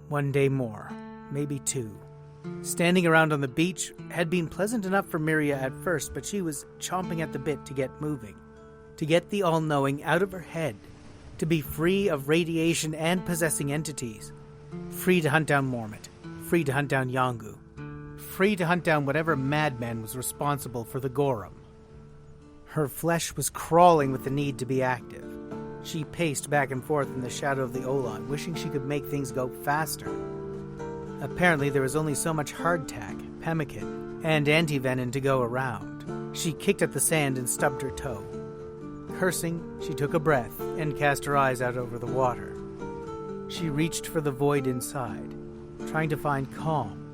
One day more, maybe 2. Standing around on the beach had been pleasant enough for Miria at first, but she was chomping at the bit to get moving, to get the all-knowing out of her head, to be free of radiation and possessing entities, free to hunt down Mormont, free to hunt down Yongu, free to hunt down whatever madman was responsible for the Gorum. Her flesh was crawling with the need to be active. She paced back and forth in the shadow of the Olon, wishing she could make things go faster. Apparently there was only so much hardtack, pemmican, and antivenin to go around. She kicked at the sand and stubbed her toe. Cursing, she took a breath and cast her eyes out over the water. She reached for the void inside, trying to find calm,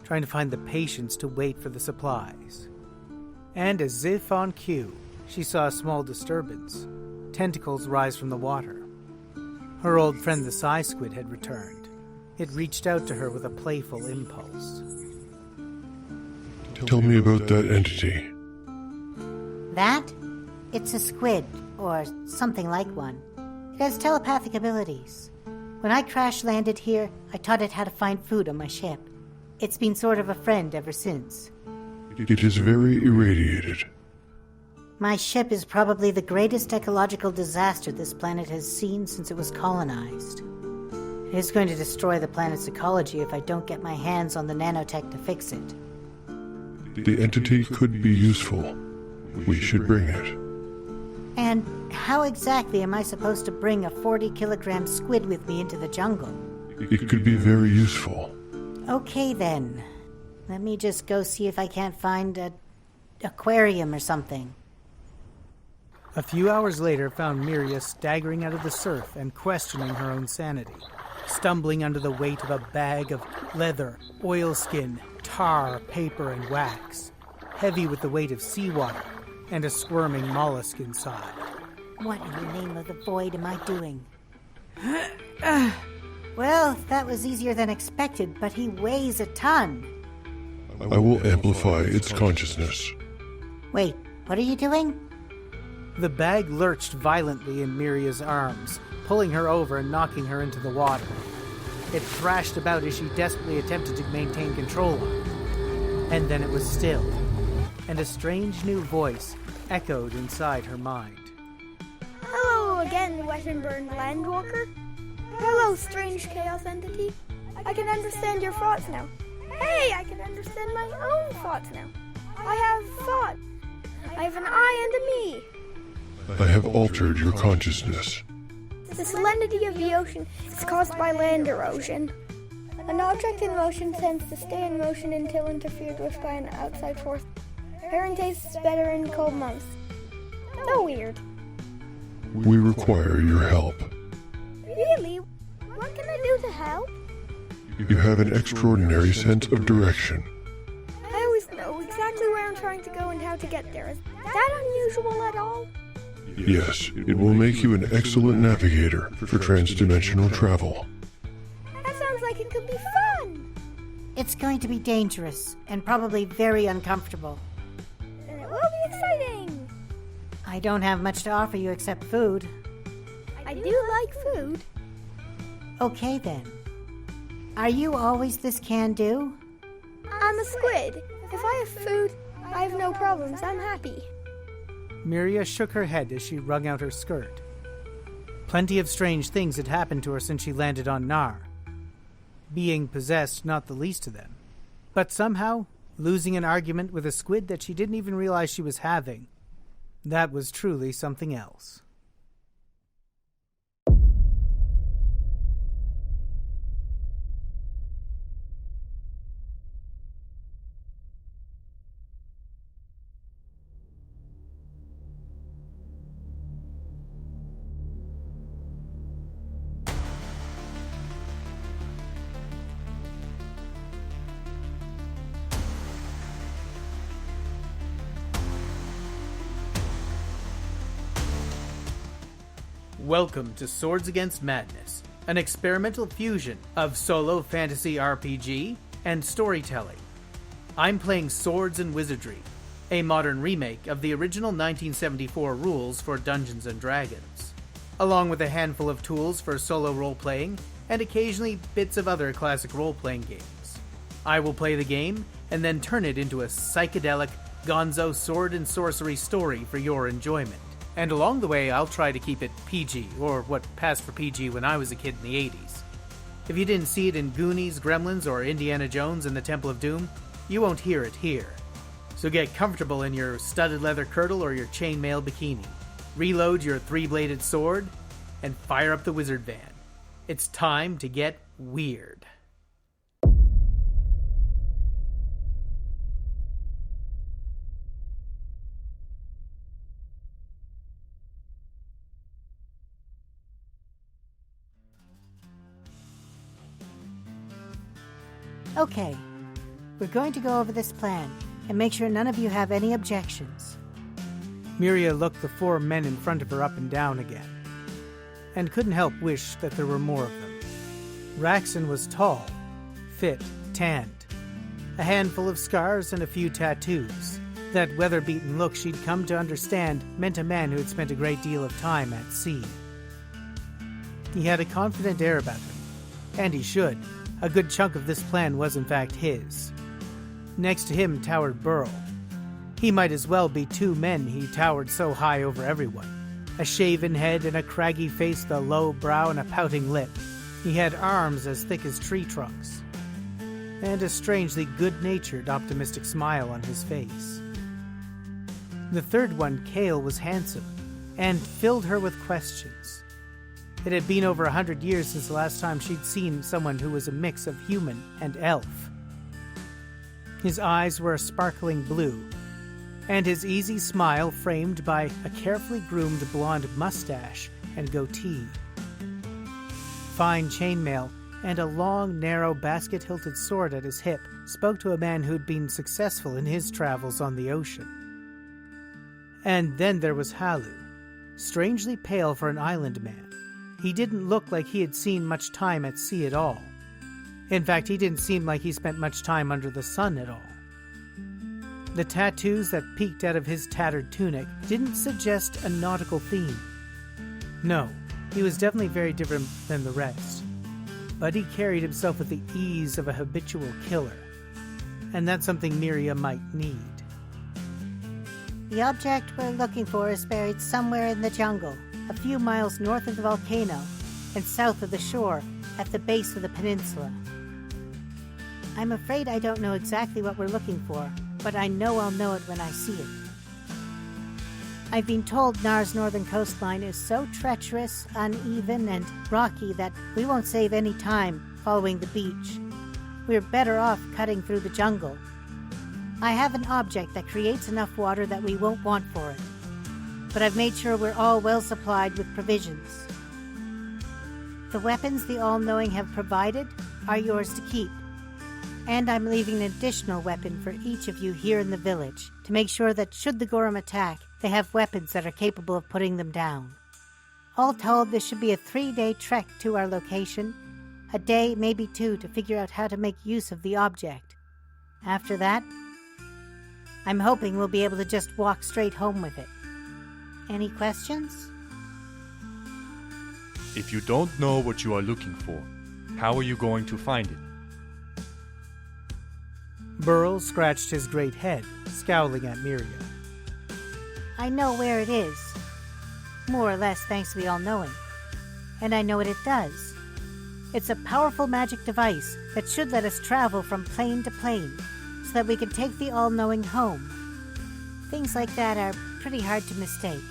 trying to find the patience to wait for the supplies. And as if on cue, she saw a small disturbance. Tentacles rise from the water. Her old friend the Psy Squid had returned. It reached out to her with a playful impulse. Tell me about that entity. That? It's a squid, or something like one. It has telepathic abilities. When I crash-landed here, I taught it how to find food on my ship. It's been sort of a friend ever since. It is very irradiated. My ship is probably the greatest ecological disaster this planet has seen since it was colonized. It is going to destroy the planet's ecology if I don't get my hands on the nanotech to fix it. The entity could be useful. We should bring it. And how exactly am I supposed to bring a 40-kilogram squid with me into the jungle? It could be very useful. Okay then. Let me just go see if I can't find an aquarium or something. A few hours later found Miria staggering out of the surf and questioning her own sanity, stumbling under the weight of a bag of leather, oilskin, tar, paper, and wax, heavy with the weight of seawater and a squirming mollusk inside. What in the name of the void am I doing? Well, that was easier than expected, but he weighs a ton. I will amplify its consciousness. Wait, what are you doing? The bag lurched violently in Miria's arms, pulling her over and knocking her into the water. It thrashed about as she desperately attempted to maintain control of it. And then it was still, and a strange new voice echoed inside her mind. Hello again, Wettenburn Landwalker. Hello, strange chaos entity. I can understand your thoughts now. Hey, I can understand my own thoughts now. I have thought. I have an I and a me. I have altered your consciousness. The salinity of the ocean is caused by land erosion. An object in motion tends to stay in motion until interfered with by an outside force. Herring tastes better in cold months. So weird. We require your help. Really? What can I do to help? You have an extraordinary sense of direction. I always know exactly where I'm trying to go and how to get there. Is that unusual at all? Yes, it will make you an excellent navigator for transdimensional travel. That sounds like it could be fun! It's going to be dangerous, and probably very uncomfortable. And it will be exciting! I don't have much to offer you except food. I do like food. Okay then. Are you always this can-do? I'm a squid. If I have food, I have no problems. I'm happy. Miria shook her head as she wrung out her skirt. Plenty of strange things had happened to her since she landed on Nar. Being possessed not the least of them. But somehow, losing an argument with a squid that she didn't even realize she was having, that was truly something else. Welcome to Swords Against Madness, an experimental fusion of solo fantasy RPG and storytelling. I'm playing Swords and Wizardry, a modern remake of the original 1974 rules for Dungeons & Dragons, along with a handful of tools for solo role-playing and occasionally bits of other classic role-playing games. I will play the game and then turn it into a psychedelic, gonzo sword and sorcery story for your enjoyment. And along the way, I'll try to keep it PG, or what passed for PG when I was a kid in the 80s. If you didn't see it in Goonies, Gremlins, or Indiana Jones and the Temple of Doom, you won't hear it here. So get comfortable in your studded leather kirtle or your chainmail bikini. Reload your three-bladed sword, and fire up the wizard van. It's time to get weird. Okay, we're going to go over this plan and make sure none of you have any objections. Miria looked the four men in front of her up and down again, and couldn't help wish that there were more of them. Raxon was tall, fit, tanned, a handful of scars and a few tattoos. That weather-beaten look she'd come to understand meant a man who had spent a great deal of time at sea. He had a confident air about him, and he should. A good chunk of this plan was in fact his. Next to him towered Berle. He might as well be two men, he towered so high over everyone. A shaven head and a craggy face with a low brow and a pouting lip. He had arms as thick as tree trunks, and a strangely good-natured, optimistic smile on his face. The third one, Kale, was handsome, and filled her with questions. It had been over 100 years since the last time she'd seen someone who was a mix of human and elf. His eyes were a sparkling blue, and his easy smile framed by a carefully groomed blonde mustache and goatee. Fine chainmail and a long, narrow, basket-hilted sword at his hip spoke to a man who'd been successful in his travels on the ocean. And then there was Haalu, strangely pale for an island man. He didn't look like he had seen much time at sea at all. In fact, he didn't seem like he spent much time under the sun at all. The tattoos that peeked out of his tattered tunic didn't suggest a nautical theme. No, he was definitely very different than the rest. But he carried himself with the ease of a habitual killer. And that's something Miria might need. The object we're looking for is buried somewhere in the jungle, a few miles north of the volcano and south of the shore at the base of the peninsula. I'm afraid I don't know exactly what we're looking for, but I know I'll know it when I see it. I've been told Nar's northern coastline is so treacherous, uneven, and rocky that we won't save any time following the beach. We're better off cutting through the jungle. I have an object that creates enough water that we won't want for it, but I've made sure we're all well supplied with provisions. The weapons the All-Knowing have provided are yours to keep, and I'm leaving an additional weapon for each of you here in the village to make sure that should the Gorum attack, they have weapons that are capable of putting them down. All told, this should be a 3-day trek to our location, a day, maybe 2, to figure out how to make use of the object. After that, I'm hoping we'll be able to just walk straight home with it. Any questions? If you don't know what you are looking for, how are you going to find it? Berle scratched his great head, scowling at Miria. I know where it is. More or less thanks to the All-Knowing. And I know what it does. It's a powerful magic device that should let us travel from plane to plane, so that we can take the All-Knowing home. Things like that are pretty hard to mistake.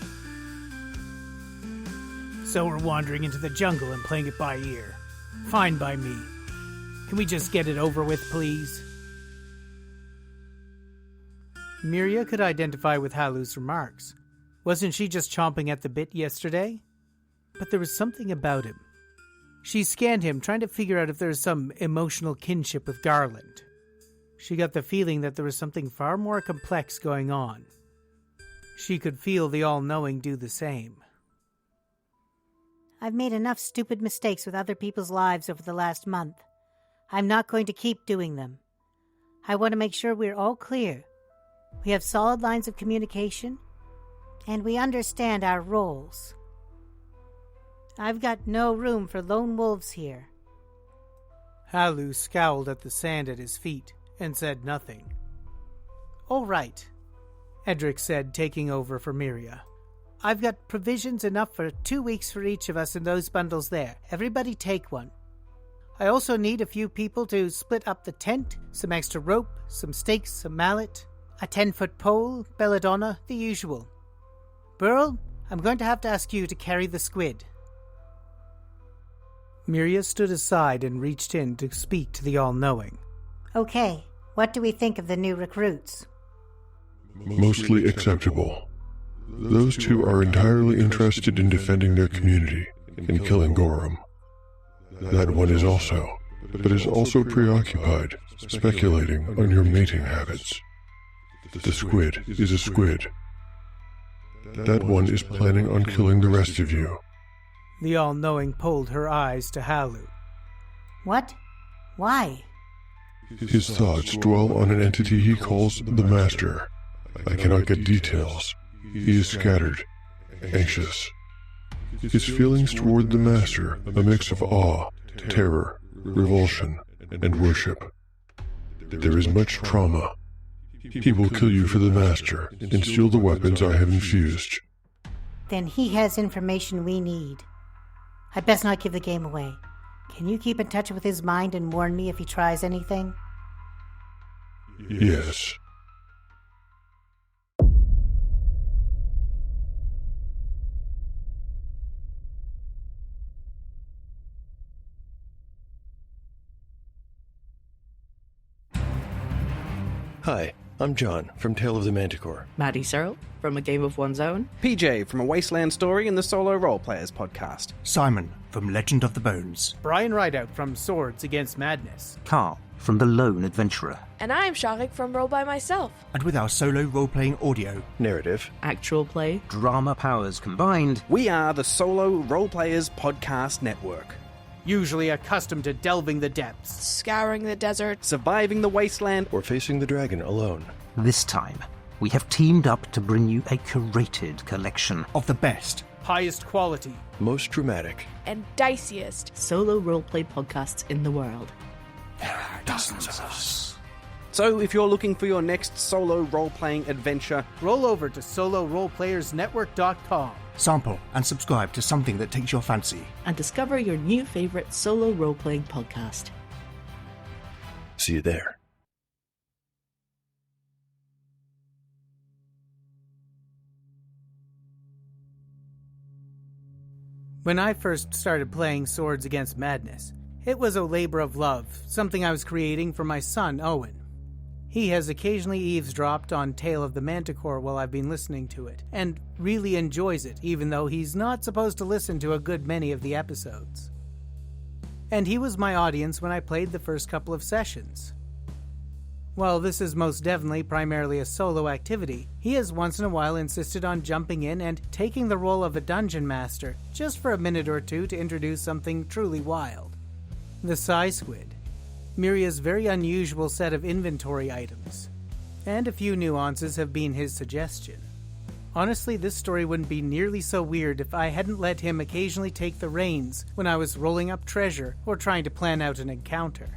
So we're wandering into the jungle and playing it by ear. Fine by me. Can we just get it over with, please? Miria could identify with Haalu's remarks. Wasn't she just chomping at the bit yesterday? But there was something about him. She scanned him, trying to figure out if there was some emotional kinship with Garland. She got the feeling that there was something far more complex going on. She could feel the All-Knowing do the same. I've made enough stupid mistakes with other people's lives over the last month. I'm not going to keep doing them. I want to make sure we're all clear. We have solid lines of communication, and we understand our roles. I've got no room for lone wolves here. Haalu scowled at the sand at his feet and said nothing. "All right," Edryk said, taking over for Miria. "I've got provisions enough for 2 weeks for each of us in those bundles there. Everybody take one. I also need a few people to split up the tent, some extra rope, some stakes, some mallet, a 10-foot pole, belladonna, the usual. Berle, I'm going to have to ask you to carry the squid." Miria stood aside and reached in to speak to the all-knowing. Okay, what do we think of the new recruits? Mostly acceptable. Those two are entirely interested in defending their community and killing Gorum. That one is also, but is also preoccupied, speculating on your mating habits. The squid is a squid. That one is planning on killing the rest of you. The all-knowing pulled her eyes to Haalu. What? Why? His thoughts dwell on an entity he calls the Master. I cannot get details. He is scattered, anxious. His feelings toward the Master, a mix of awe, terror, revulsion, and worship. There is much trauma. He will kill you for the Master and steal the weapons I have infused. Then he has information we need. I best not give the game away. Can you keep in touch with his mind and warn me if he tries anything? Yes. Hi, I'm John from Tale of the Manticore. Maddie Searle from A Game of One's Own. PJ from A Wasteland Story and the Solo Roleplayers podcast. Simon from Legend of the Bones. Brian Rideout from Swords Against Madness. Carl from The Lone Adventurer. And I'm Sharik from Roll By Myself. And with our solo role-playing audio, narrative, actual play, drama powers combined, we are the Solo Roleplayers Podcast Network. Usually accustomed to delving the depths, scouring the desert, surviving the wasteland, or facing the dragon alone. This time, we have teamed up to bring you a curated collection of the best, highest quality, most dramatic, and diciest solo roleplay podcasts in the world. There are dozens of us. So if you're looking for your next solo role-playing adventure, roll over to soloroleplayersnetwork.com. Sample and subscribe to something that takes your fancy. And discover your new favorite solo role-playing podcast. See you there. When I first started playing Swords Against Madness, it was a labor of love, something I was creating for my son, Owen. He has occasionally eavesdropped on Tale of the Manticore while I've been listening to it, and really enjoys it, even though he's not supposed to listen to a good many of the episodes. And he was my audience when I played the first couple of sessions. While this is most definitely primarily a solo activity, he has once in a while insisted on jumping in and taking the role of a dungeon master, just for a minute or two to introduce something truly wild. The Psy Squid. Miria's very unusual set of inventory items, and a few nuances have been his suggestion. Honestly, this story wouldn't be nearly so weird if I hadn't let him occasionally take the reins when I was rolling up treasure or trying to plan out an encounter.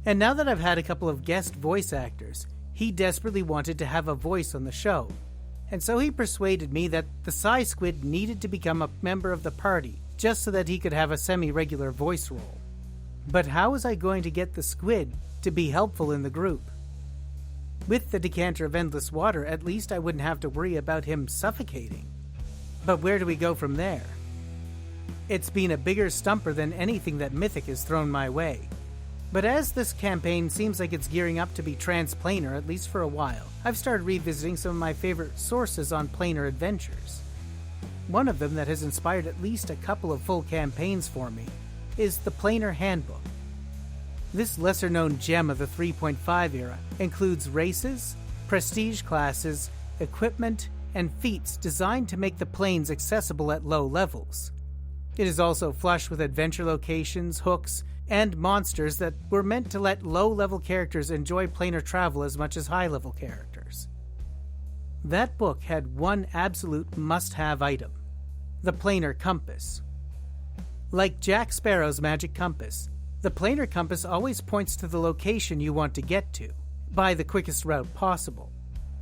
And now that I've had a couple of guest voice actors, he desperately wanted to have a voice on the show, and so he persuaded me that the Psy Squid needed to become a member of the party, just so that he could have a semi-regular voice role. But how was I going to get the squid to be helpful in the group? With the decanter of endless water, at least I wouldn't have to worry about him suffocating. But where do we go from there? It's been a bigger stumper than anything that Mythic has thrown my way. But as this campaign seems like it's gearing up to be transplanar, at least for a while, I've started revisiting some of my favorite sources on planar adventures. One of them that has inspired at least a couple of full campaigns for me is the Planar Handbook. This lesser-known gem of the 3.5 era includes races, prestige classes, equipment, and feats designed to make the planes accessible at low levels. It is also flush with adventure locations, hooks, and monsters that were meant to let low-level characters enjoy planar travel as much as high-level characters. That book had one absolute must-have item: the Planar Compass. Like Jack Sparrow's magic compass, the The planar compass always points to the location you want to get to, by the quickest route possible.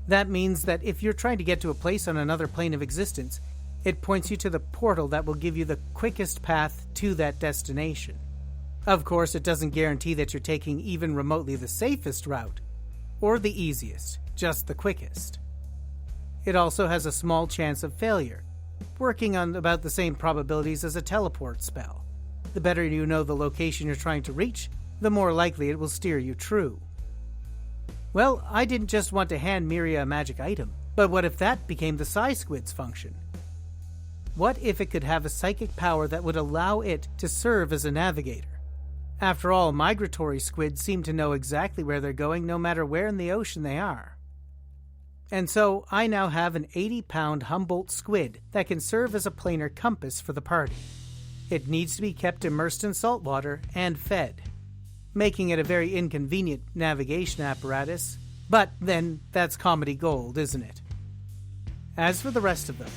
That means that if you're trying to get to a place on another plane of existence, it points you to the portal that will give you the quickest path to that destination. Of course, it doesn't guarantee that you're taking even remotely the safest route, or the easiest, just the quickest. It also has a small chance of failure, working on about the same probabilities as a teleport spell. The better you know the location you're trying to reach, the more likely it will steer you true. Well, I didn't just want to hand Miria a magic item, but what if that became the Psy Squid's function? What if it could have a psychic power that would allow it to serve as a navigator? After all, migratory squids seem to know exactly where they're going no matter where in the ocean they are. And so I now have an 80-pound Humboldt squid that can serve as a planar compass for the party. It needs to be kept immersed in salt water and fed, making it a very inconvenient navigation apparatus, but then that's comedy gold, isn't it? As for the rest of them,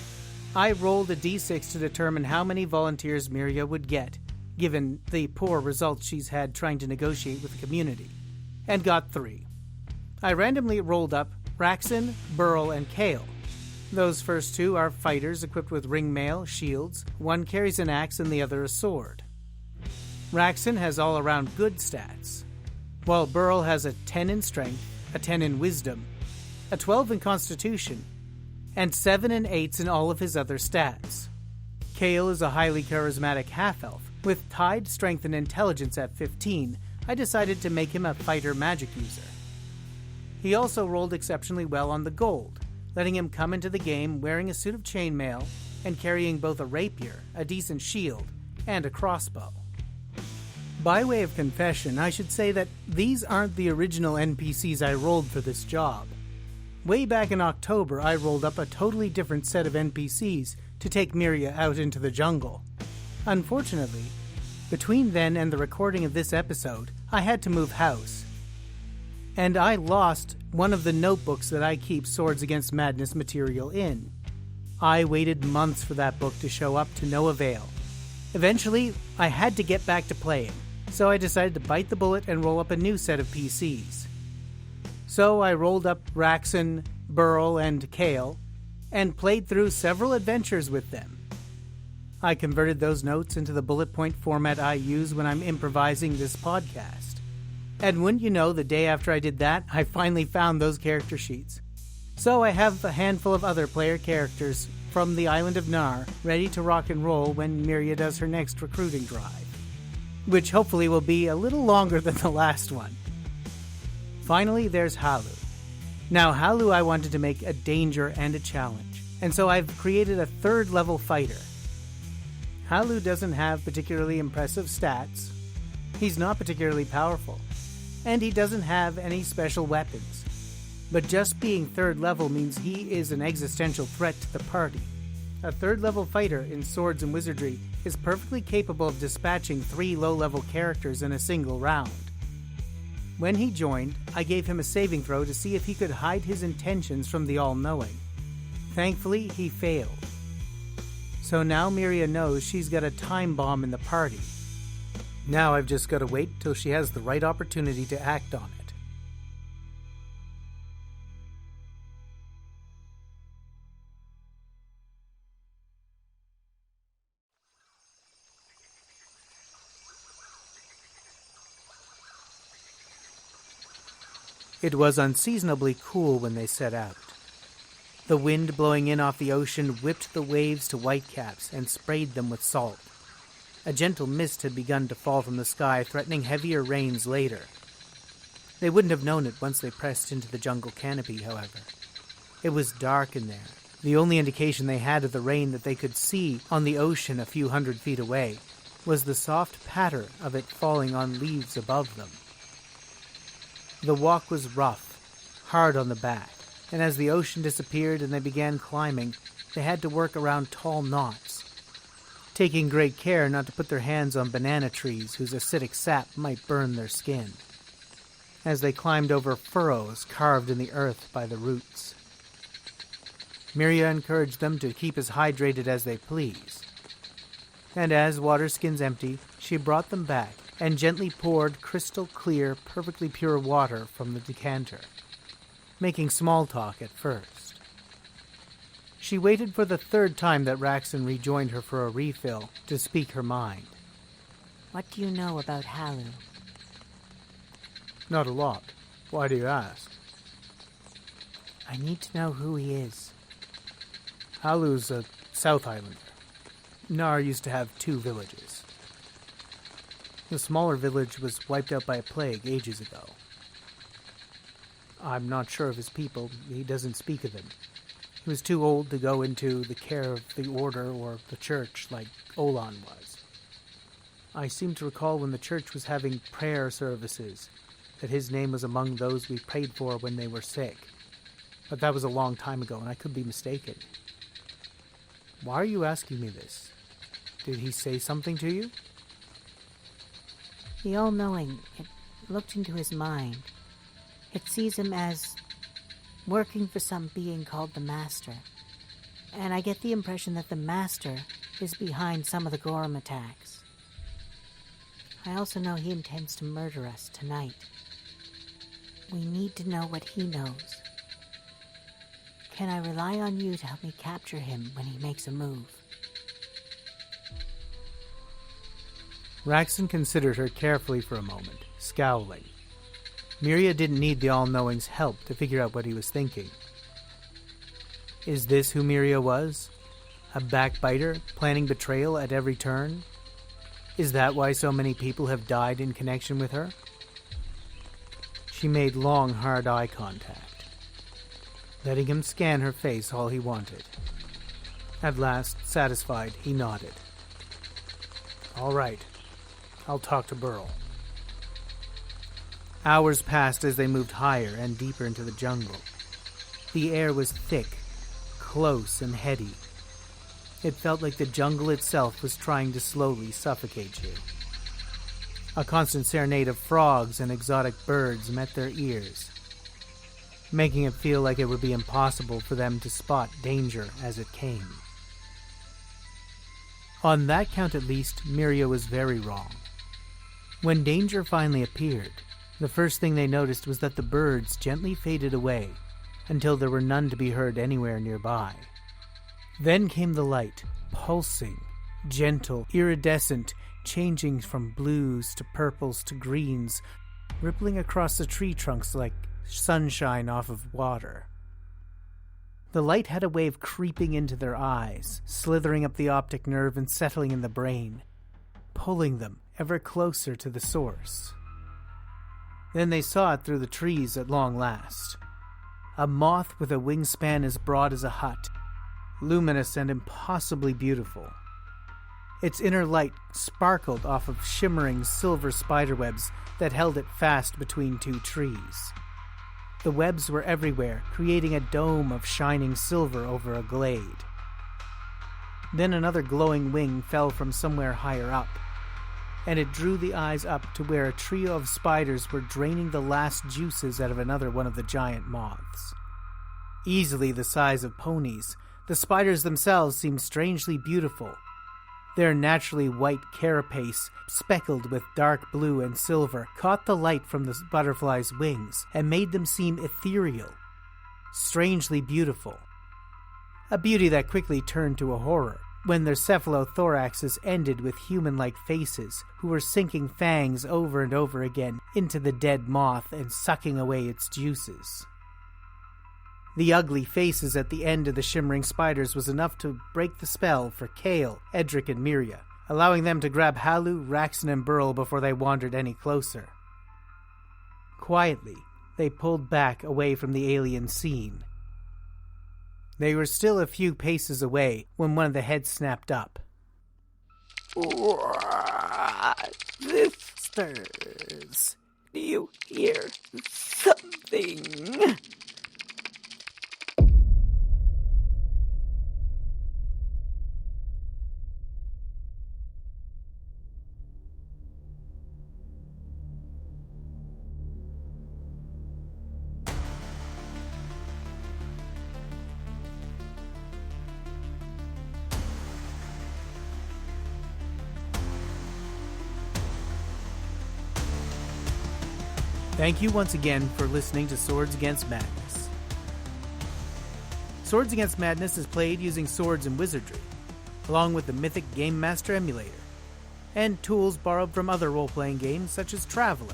I rolled a d6 to determine how many volunteers Miria would get, given the poor results she's had trying to negotiate with the community, and got 3. I randomly rolled up Raxon, Berle, and Kale. Those first 2 are fighters equipped with ringmail, shields, one carries an axe and the other a sword. Raxon has all-around good stats, while Berle has a 10 in strength, a 10 in wisdom, a 12 in constitution, and 7 and 8s in all of his other stats. Kale is a highly charismatic half-elf. With tied strength and intelligence at 15, I decided to make him a fighter magic user. He also rolled exceptionally well on the gold, letting him come into the game wearing a suit of chainmail and carrying both a rapier, a decent shield, and a crossbow. By way of confession, I should say that these aren't the original NPCs I rolled for this job. Way back in October, I rolled up a totally different set of NPCs to take Miria out into the jungle. Unfortunately, between then and the recording of this episode, I had to move house. And I lost one of the notebooks that I keep Swords Against Madness material in. I waited months for that book to show up to no avail. Eventually, I had to get back to playing, so I decided to bite the bullet and roll up a new set of PCs. So I rolled up Raxon, Berle, and Kale, and played through several adventures with them. I converted those notes into the bullet point format I use when I'm improvising this podcast. And wouldn't you know, the day after I did that, I finally found those character sheets. So I have a handful of other player characters from the island of Nar ready to rock and roll when Miria does her next recruiting drive, which hopefully will be a little longer than the last one. Finally, there's Haalu. Now, Haalu I wanted to make a danger and a challenge, and so I've created a 3rd level fighter. Haalu doesn't have particularly impressive stats, he's not particularly powerful, and he doesn't have any special weapons. But just being 3rd level means he is an existential threat to the party. A 3rd level fighter in swords and wizardry is perfectly capable of dispatching 3 low-level characters in a single round. When he joined, I gave him a saving throw to see if he could hide his intentions from the all-knowing. Thankfully, he failed. So now Miria knows she's got a time bomb in the party. Now I've just got to wait till she has the right opportunity to act on it. It was unseasonably cool when they set out. The wind blowing in off the ocean whipped the waves to whitecaps and sprayed them with salt. A gentle mist had begun to fall from the sky, threatening heavier rains later. They wouldn't have known it once they pressed into the jungle canopy, however. It was dark in there. The only indication they had of the rain that they could see on the ocean a few hundred feet away was the soft patter of it falling on leaves above them. The walk was rough, hard on the back, and as the ocean disappeared and they began climbing, they had to work around tall knots, taking great care not to put their hands on banana trees whose acidic sap might burn their skin, as they climbed over furrows carved in the earth by the roots. Miria encouraged them to keep as hydrated as they please, and as water skins empty, she brought them back and gently poured crystal clear, perfectly pure water from the decanter, making small talk at first. She waited for the third time that Raxon rejoined her for a refill to speak her mind. What do you know about Haalu? Not a lot. Why do you ask? I need to know who he is. Haalu's a South Islander. Nar used to have 2 villages. The smaller village was wiped out by a plague ages ago. I'm not sure of his people. He doesn't speak of them. He was too old to go into the care of the order or the church like Olan was. I seem to recall when the church was having prayer services that his name was among those we prayed for when they were sick. But that was a long time ago, and I could be mistaken. Why are you asking me this? Did he say something to you? The all-knowing, it looked into his mind. It sees him as working for some being called the Master. And I get the impression that the Master is behind some of the Gorham attacks. I also know he intends to murder us tonight. We need to know what he knows. Can I rely on you to help me capture him when he makes a move? Raxon considered her carefully for a moment, scowling. Miria didn't need the All-Knowing's help to figure out what he was thinking. Is this who Miria was? A backbiter, planning betrayal at every turn? Is that why so many people have died in connection with her? She made long, hard eye contact, letting him scan her face all he wanted. At last, satisfied, he nodded. All right, I'll talk to Berle. Hours passed as they moved higher and deeper into the jungle. The air was thick, close, and heady. It felt like the jungle itself was trying to slowly suffocate you. A constant serenade of frogs and exotic birds met their ears, making it feel like it would be impossible for them to spot danger as it came. On that count at least, Miria was very wrong. When danger finally appeared, the first thing they noticed was that the birds gently faded away until there were none to be heard anywhere nearby. Then came the light, pulsing, gentle, iridescent, changing from blues to purples to greens, rippling across the tree trunks like sunshine off of water. The light had a way of creeping into their eyes, slithering up the optic nerve and settling in the brain, pulling them ever closer to the source. Then they saw it through the trees at long last. A moth with a wingspan as broad as a hut, luminous and impossibly beautiful. Its inner light sparkled off of shimmering silver spiderwebs that held it fast between 2 trees. The webs were everywhere, creating a dome of shining silver over a glade. Then another glowing wing fell from somewhere higher up, and it drew the eyes up to where a trio of spiders were draining the last juices out of another one of the giant moths. Easily the size of ponies, the spiders themselves seemed strangely beautiful. Their naturally white carapace, speckled with dark blue and silver, caught the light from the butterflies' wings and made them seem ethereal, strangely beautiful. A beauty that quickly turned to a horror when their cephalothoraxes ended with human-like faces who were sinking fangs over and over again into the dead moth and sucking away its juices. The ugly faces at the end of the shimmering spiders was enough to break the spell for Kale, Edryk, and Miria, allowing them to grab Haalu, Raxon, and Berle before they wandered any closer. Quietly, they pulled back away from the alien scene. They were still a few paces away when one of the heads snapped up. Sisters, do you hear something? Thank you once again for listening to Swords Against Madness. Swords Against Madness is played using swords and wizardry, along with the Mythic Game Master emulator, and tools borrowed from other role-playing games such as Traveller.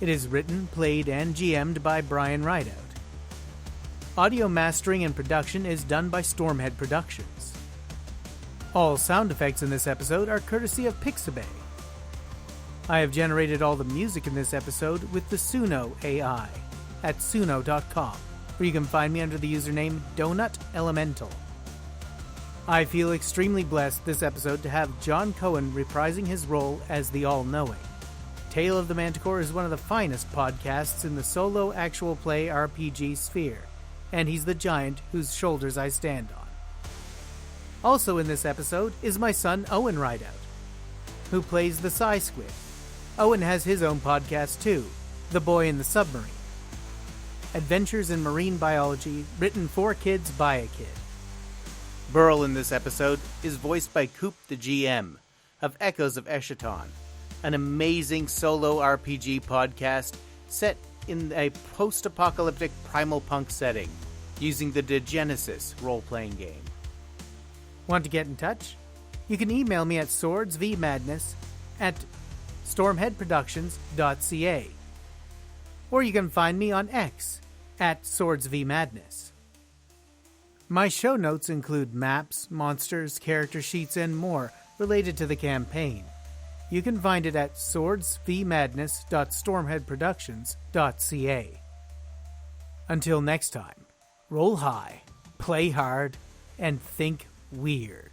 It is written, played, and GM'd by Brian Rideout. Audio mastering and production is done by Stormhead Productions. All sound effects in this episode are courtesy of Pixabay. I have generated all the music in this episode with the Suno AI at suno.com, where you can find me under the username Donut Elemental. I feel extremely blessed this episode to have John Cohen reprising his role as the All-Knowing. Tale of the Manticore is one of the finest podcasts in the solo actual play RPG sphere, and he's the giant whose shoulders I stand on. Also in this episode is my son Owen Rideout, who plays the Psy Squid. Owen has his own podcast too, The Boy in the Submarine. Adventures in marine biology, written for kids by a kid. Berle in this episode is voiced by Coop the GM of Echoes of Eschaton, an amazing solo RPG podcast set in a post-apocalyptic primal punk setting, using the Degenesis role-playing game. Want to get in touch? You can email me at swordsvmadness@stormheadproductions.ca, or you can find me on X at swordsvmadness. My show notes include maps, monsters, character sheets, and more related to the campaign. You can find it at swordsvmadness.stormheadproductions.ca. Until next time, roll high, play hard, and think weird.